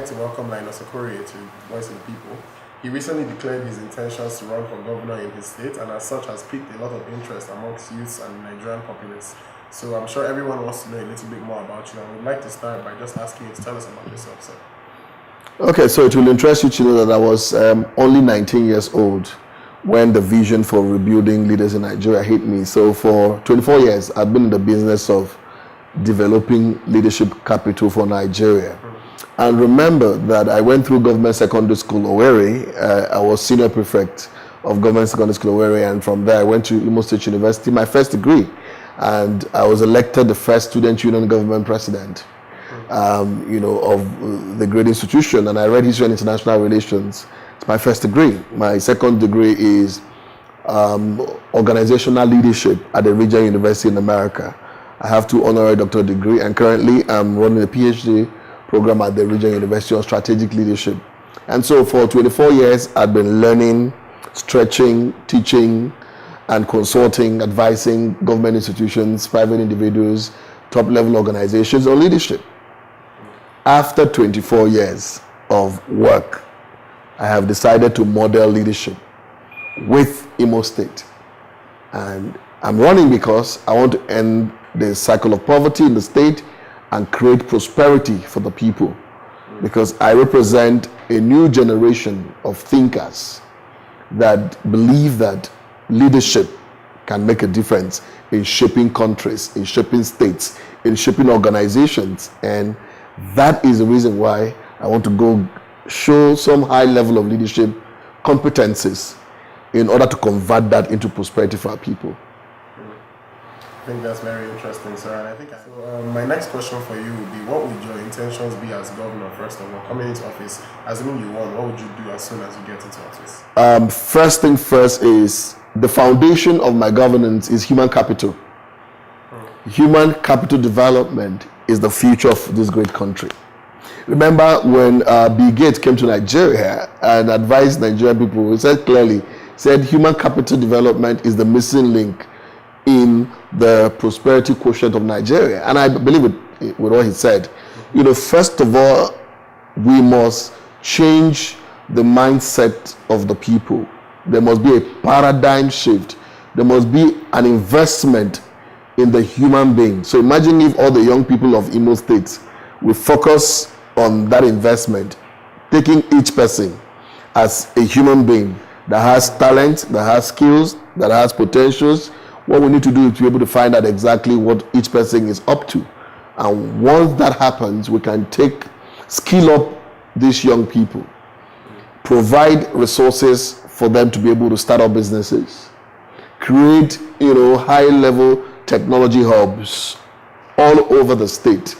to welcome Linus Okorie to Voice of the People. He recently declared his intentions to run for governor in his state, and as such has piqued a lot of interest amongst youths and Nigerian populace. So I'm sure everyone wants to know a little bit more about you, and we'd like to start by just asking you to tell us about yourself, sir. Okay, so it will interest you to know that I was only 19 years old when the vision for rebuilding leaders in Nigeria hit me. So for 24 years, I've been in the business of developing leadership capital for Nigeria. And remember that I went through Government Secondary School, Owerri. I was senior prefect of Government Secondary School, Owerri, and from there I went to Imo State University, my first degree. And I was elected the first student union government president, of the great institution. And I read history and international relations. It's my first degree. My second degree is organizational leadership at the Regional University in America. I have 2 honorary doctorate degree, and currently I'm running a PhD program at the Regional University on strategic leadership. And so for 24 years, I've been learning, stretching, teaching, and consulting, advising government institutions, private individuals, top-level organizations on leadership. After 24 years of work, I have decided to model leadership with Imo State. And I'm running because I want to end the cycle of poverty in the state and create prosperity for the people. Because I represent a new generation of thinkers that believe that leadership can make a difference in shaping countries, in shaping states, in shaping organizations. And that is the reason why I want to go show some high level of leadership competencies in order to convert that into prosperity for our people. I think that's very interesting, sir. And I think my next question for you would be, what would your intentions be as governor, first of all, coming into office? Assuming you won, what would you do as soon as you get into office? First thing first is the foundation of my governance is human capital. Human capital development is the future of this great country. Remember when Bill Gates came to Nigeria and advised Nigerian people, he said clearly, human capital development is the missing link in the prosperity quotient of Nigeria. And I believe it with what he said. First of all, we must change the mindset of the people. There must be a paradigm shift. There must be an investment in the human being. So imagine if all the young people of Imo State will focus on that investment, taking each person as a human being that has talent, that has skills, that has potentials. What we need to do is to be able to find out exactly what each person is up to. And once that happens, we can skill up these young people, provide resources for them to be able to start up businesses, create, high-level technology hubs all over the state,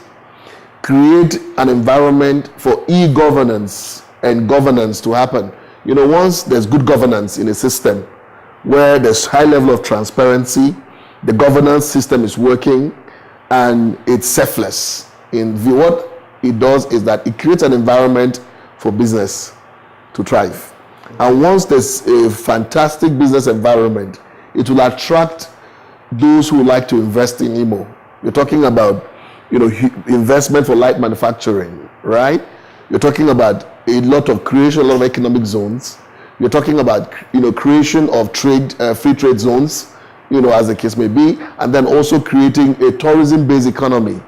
create an environment for e-governance and governance to happen. Once there's good governance in a system, where there's high level of transparency, the governance system is working, and it's selfless. What it does is that it creates an environment for business to thrive. And once there's a fantastic business environment, it will attract those who like to invest in Imo. You're talking about, investment for light manufacturing, right? You're talking about a lot of creation, a lot of economic zones. You're talking about, creation of free trade zones, as the case may be, and then also creating a tourism-based economy,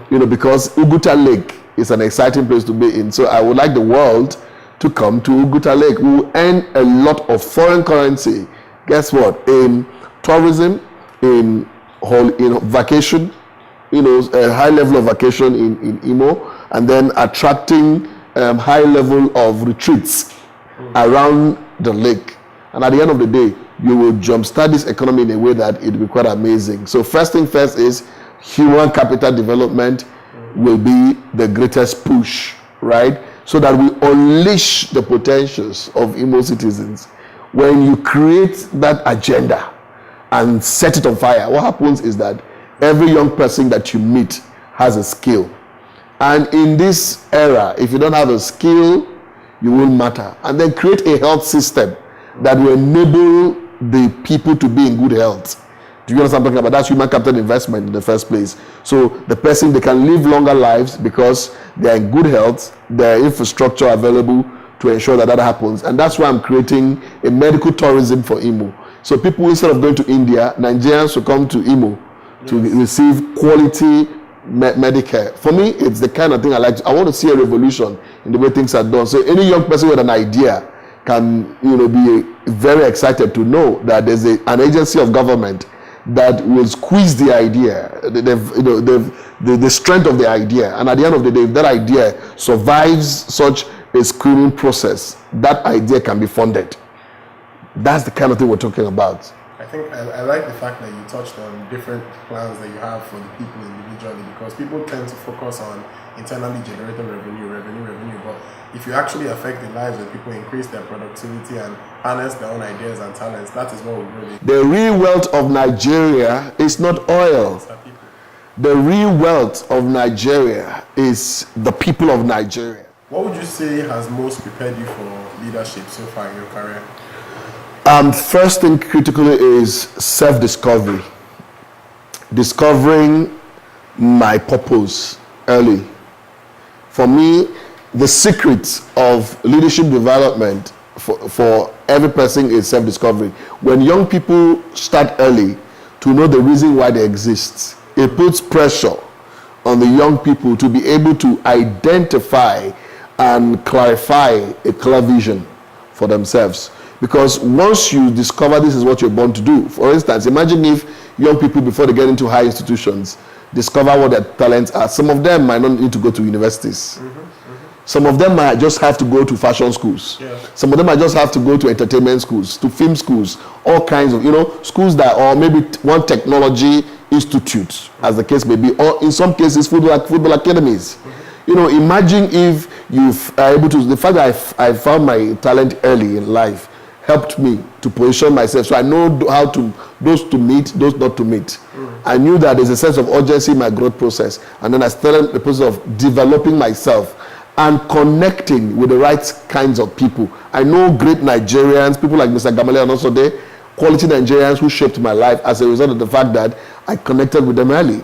because Uguta Lake is an exciting place to be in. So I would like the world to come to Uguta Lake. We will earn a lot of foreign currency. Guess what? In tourism, in vacation, a high level of vacation in Imo, and then attracting high level of retreats around the lake. And at the end of the day, you will jumpstart this economy in a way that it will be quite amazing. So first thing first is human capital development will be the greatest push, right? So that we unleash the potentials of Imo citizens. When you create that agenda and set it on fire, what happens is that every young person that you meet has a skill. And in this era, if you don't have a skill, you won't matter. And then create a health system that will enable the people to be in good health. Do you understand what I'm talking about? That's human capital investment in the first place. So the person, they can live longer lives because they're in good health, their infrastructure available to ensure that that happens. And that's why I'm creating a medical tourism for Imo. So people, instead of going to India, Nigerians will come to Imo to receive quality Medicare. For me, it's the kind of thing I like. I want to see a revolution in the way things are done. So any young person with an idea can, be very excited to know that there's an agency of government that will squeeze the idea, the strength of the idea, and at the end of the day, if that idea survives such a screening process, that idea can be funded. That's the kind of thing we're talking about. I think I like the fact that you touched on different plans that you have for the people individually, because people tend to focus on internally generated revenue, but if you actually affect the lives of people, increase their productivity and harness their own ideas and talents, that is what we really... The real wealth of Nigeria is not oil. The real wealth of Nigeria is the people of Nigeria. What would you say has most prepared you for leadership so far in your career? First thing critically is self-discovery. Discovering my purpose early. For me, the secret of leadership development for every person is self-discovery. When young people start early to know the reason why they exist, it puts pressure on the young people to be able to identify and clarify a clear vision for themselves. Because once you discover this is what you're born to do, for instance, imagine if young people, before they get into high institutions, discover what their talents are. Some of them might not need to go to universities. Some of them might just have to go to fashion schools. Some of them might just have to go to entertainment schools, to film schools, all kinds of, schools that, or maybe one technology institute, as the case may be, or in some cases, football academies. Imagine if you are able to, the fact that I found my talent early in life helped me to position myself. So I know how to, those to meet, those not to meet. I knew that there's a sense of urgency in my growth process. And then I started the process of developing myself and connecting with the right kinds of people. I know great Nigerians, people like Mr. Gamale and also there, quality Nigerians who shaped my life as a result of the fact that I connected with them early.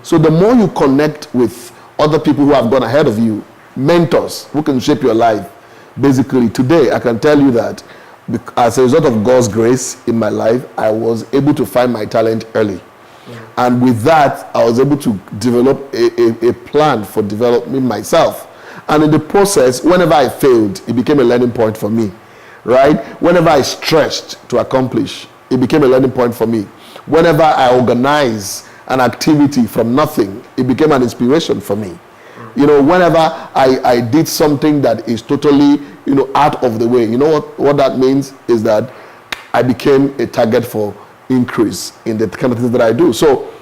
So the more you connect with other people who have gone ahead of you, mentors who can shape your life, basically today I can tell you that as a result of God's grace in my life, I was able to find my talent early. And with that, I was able to develop a plan for developing myself. And in the process, whenever I failed, it became a learning point for me, right? Whenever I stretched to accomplish, it became a learning point for me. Whenever I organized an activity from nothing, it became an inspiration for me. Whenever I did something that is totally, out of the way, what that means is that I became a target for increase in the kind of things that I do. So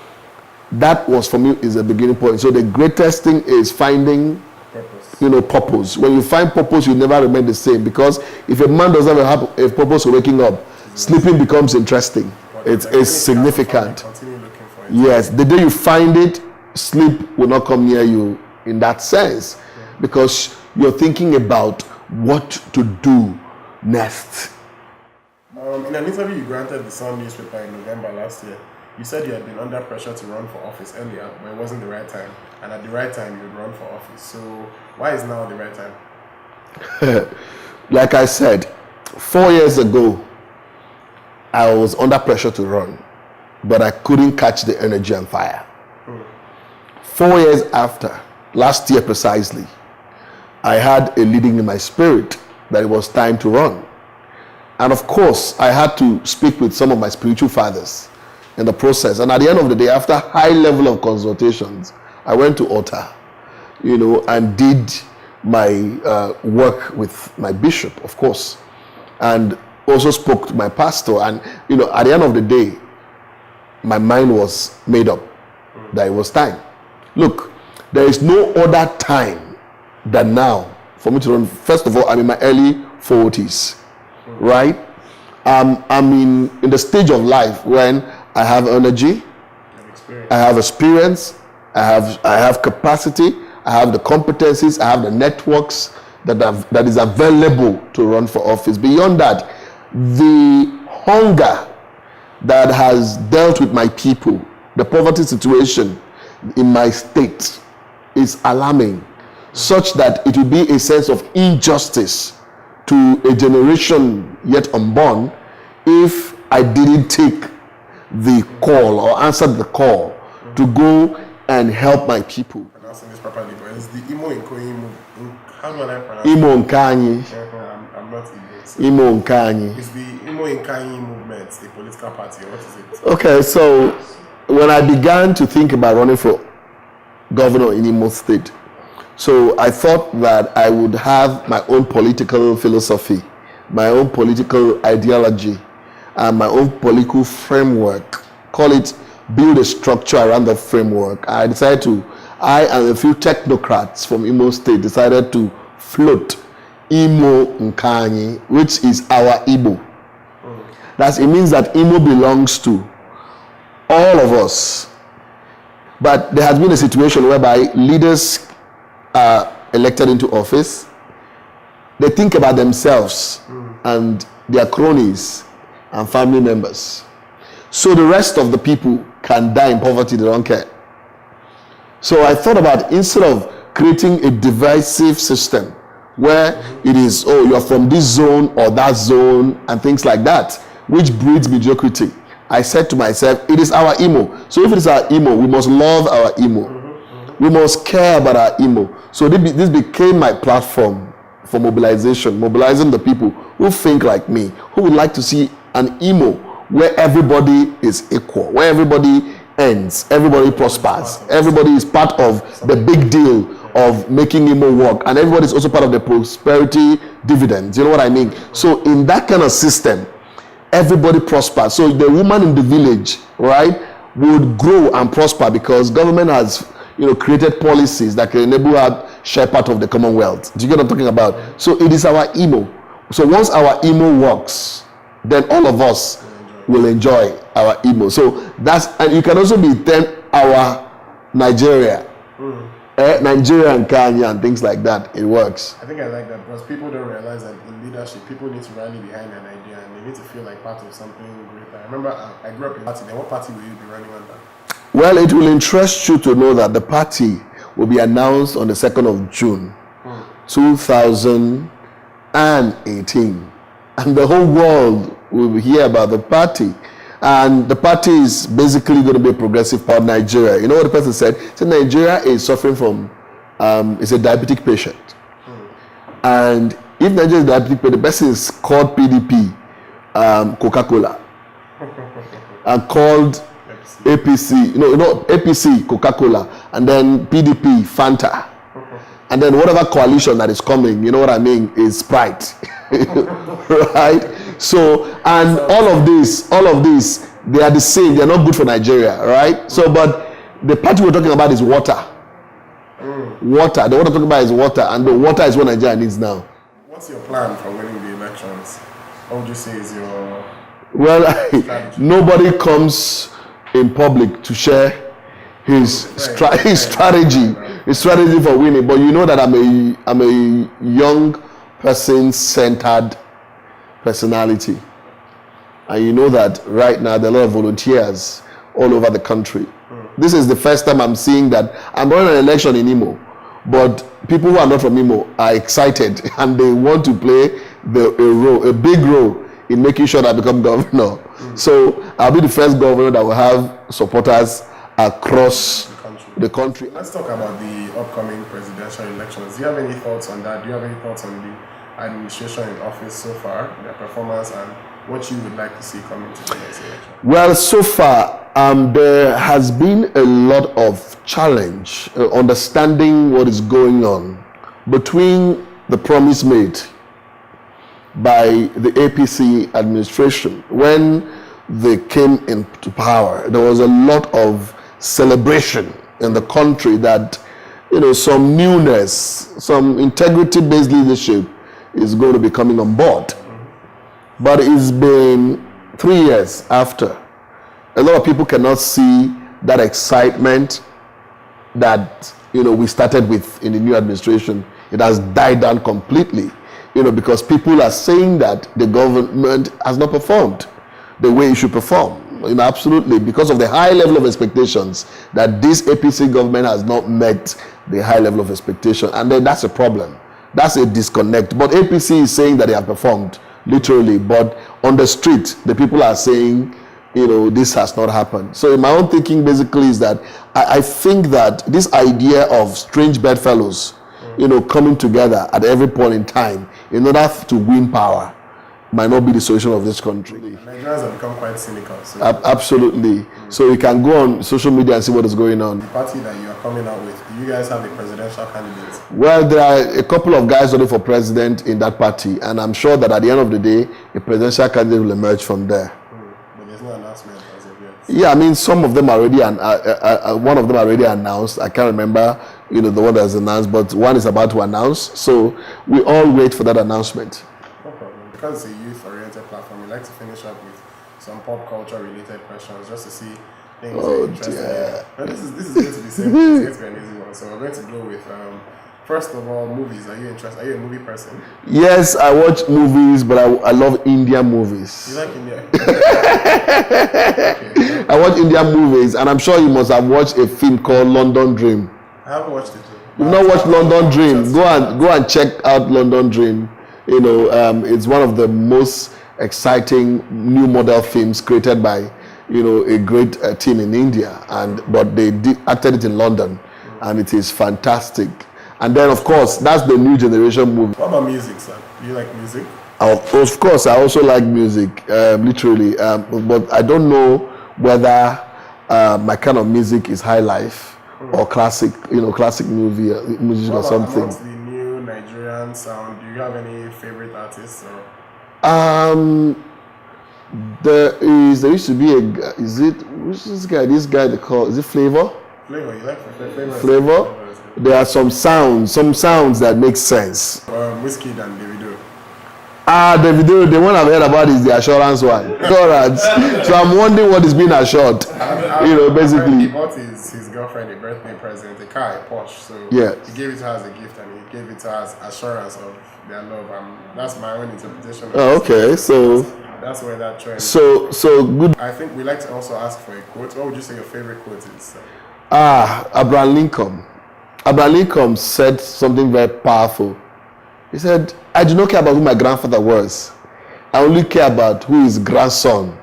that was, for me, is a beginning point. So the greatest thing is finding purpose. When you find purpose, you never remain the same, because if a man doesn't have a purpose for waking up, sleeping becomes interesting. It's significant. Yes, the day you find it, sleep will not come near you in that sense, because you're thinking about what to do next. In an interview you granted the Sun newspaper in November last year, you said you had been under pressure to run for office earlier, but it wasn't the right time. And at the right time, you would run for office. So why is now the right time? Like I said, 4 years ago, I was under pressure to run, but I couldn't catch the energy and fire. 4 years after, last year precisely, I had a leading in my spirit that it was time to run. And of course, I had to speak with some of my spiritual fathers in the process. And at the end of the day, after high level of consultations, I went to altar, and did my work with my bishop, of course, and also spoke to my pastor. And, at the end of the day, my mind was made up that it was time. Look, there is no other time than now for me to run. First of all, I'm in my early 40s, right? I'm in the stage of life when I have energy, I have experience, I have capacity, I have the competencies, I have the networks that is available to run for office. Beyond that, the hunger that has dealt with my people. The poverty situation in my state is alarming, such that it will be a sense of injustice to a generation yet unborn if I didn't take the call or answer the call to go and help my people. Pronouncing this properly, but it's the Imo Nkoyi. How do I pronounce Imo Nkanyi. I'm not Igbo. So Imo Nkanyi. is the Imo Nkanyi movement a political party, or what is it? Okay, so when I began to think about running for governor in Imo State, so I thought that I would have my own political philosophy, my own political ideology, and my own political framework. Call it, build a structure around the framework. I and a few technocrats from Imo State decided to float Imo Nkanyi, which is our Igbo. It means that Imo belongs to all of us. But there has been a situation whereby leaders are elected into office. They think about themselves and their cronies and family members. So the rest of the people can die in poverty, they don't care. So I thought about, instead of creating a divisive system where it is, oh, you're from this zone or that zone and things like that, which breeds mediocrity, I said to myself, it is our Imo. So if it is our Imo, we must love our Imo. We must care about our Imo. So this became my platform for mobilization, mobilizing the people who think like me, who would like to see an Imo where everybody is equal, where everybody ends, everybody prospers, everybody is part of the big deal of making Imo work, and everybody is also part of the prosperity dividends. You know what I mean? So in that kind of system, everybody prospers. So the woman in the village, right, would grow and prosper because government has, created policies that can enable her share part of the Commonwealth. Do you get what I'm talking about? So it is our Imo. So once our Imo works, then all of us will enjoy our Imo. So and you can also be then our Nigeria. Nigeria and Kenya and things like that. It works. I think I like that because people don't realize that in leadership, people need to rally behind an idea and they need to feel like part of something greater. I remember I grew up in a party. Then what party will you be running under? Well, it will interest you to know that the party will be announced on the 2nd of June, 2018. And the whole world will hear about the party. And the party is basically going to be a progressive part of Nigeria. You know what the person said? He said Nigeria is suffering from, it's a diabetic patient. And if Nigeria is a diabetic patient, the person is called PDP, Coca-Cola. And called APC, APC, Coca-Cola. And then PDP, Fanta. And then whatever coalition that is coming, you know what I mean, is Sprite. Right? So, and all of this, they are the same. They are not good for Nigeria, right? So, but the party we're talking about is water. Water. The one we're talking about is water, and the water is what Nigeria needs now. What's your plan for winning the elections? What would you say is your strategy? Nobody comes in public to share his strategy for winning. But you know that I'm a young person-centered personality, and you know that right now there are a lot of volunteers all over the country. This is the first time I'm seeing that I'm running an election in Imo, but people who are not from Imo are excited and they want to play a big role in making sure that I become governor. So I'll be the first governor that will have supporters across the country. Let's talk about the upcoming presidential elections. Do you have any thoughts on that? Do you have any thoughts on the administration in office so far, their performance, and what you would like to see coming to the next election? Well, so far, there has been a lot of challenge understanding what is going on between the promise made by the APC administration. When they came into power, there was a lot of celebration in the country that, some newness, some integrity-based leadership is going to be coming on board. But it's been 3 years after. A lot of people cannot see that excitement that we started with in the new administration. It has died down completely, because people are saying that the government has not performed the way it should perform. Absolutely, because of the high level of expectations that this APC government has not met the high level of expectation, and then that's a problem. That's a disconnect. But APC is saying that they have performed, literally, but on the street, the people are saying, this has not happened. So in my own thinking, basically, is that I think that this idea of strange bedfellows, coming together at every point in time in order to win power might not be the solution of this country. Nigerians have become quite cynical. So. Absolutely. So you can go on social media and see what is going on. The party that you are coming out with, do you guys have a presidential candidate? Well, there are a couple of guys running for president in that party, and I'm sure that at the end of the day, a presidential candidate will emerge from there. But there's no announcement as of yet. Yeah, I mean, some of them already, one of them already announced. I can't remember, the one that's announced, but one is about to announce. So we all wait for that announcement. No problem. Because it's a youth-oriented platform, we like to finish up with some pop culture-related questions just to see things that are interesting. Now, this is going to be simple. It's going to be an easy one. So we're going to go with, first of all, movies. Are you interested? Are you a movie person? Yes, I watch movies, but I love Indian movies. You like India? Okay. I watch Indian movies, and I'm sure you must have watched a film called London Dream. I haven't watched it. You've not watched London Dream? Go and check out London Dream. It's one of the most exciting new model films created by, a great team in India, but they acted it in London, and it is fantastic. And then, of course, that's the new generation movie. What about music, sir? Do you like music? Of course, I also like music, literally, but I don't know whether my kind of music is high life or classic, classic music or something. What's the new Nigerian sound? Do you have any favorite artists? Or? There used to be who's this guy? This guy they call, is it Flavor? Flavor, you like Flavor? There are some sounds that make sense. Whiskey and Davido. Davido, the one I've heard about is the assurance one. Assurance. So I'm wondering what is being assured. Basically. He bought his girlfriend a birthday present, a car, a Porsche. So yeah. He gave it to her as a gift, and he gave it to her as assurance of their love. That's my own interpretation. Okay, so that's where that trend. So good. I think we like to also ask for a quote. What would you say your favorite quote is? Abraham Lincoln. Abraham Lincoln said something very powerful. He said, "I do not care about who my grandfather was. I only care about who his grandson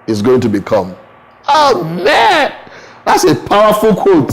is going to become." Oh man, that's a powerful quote.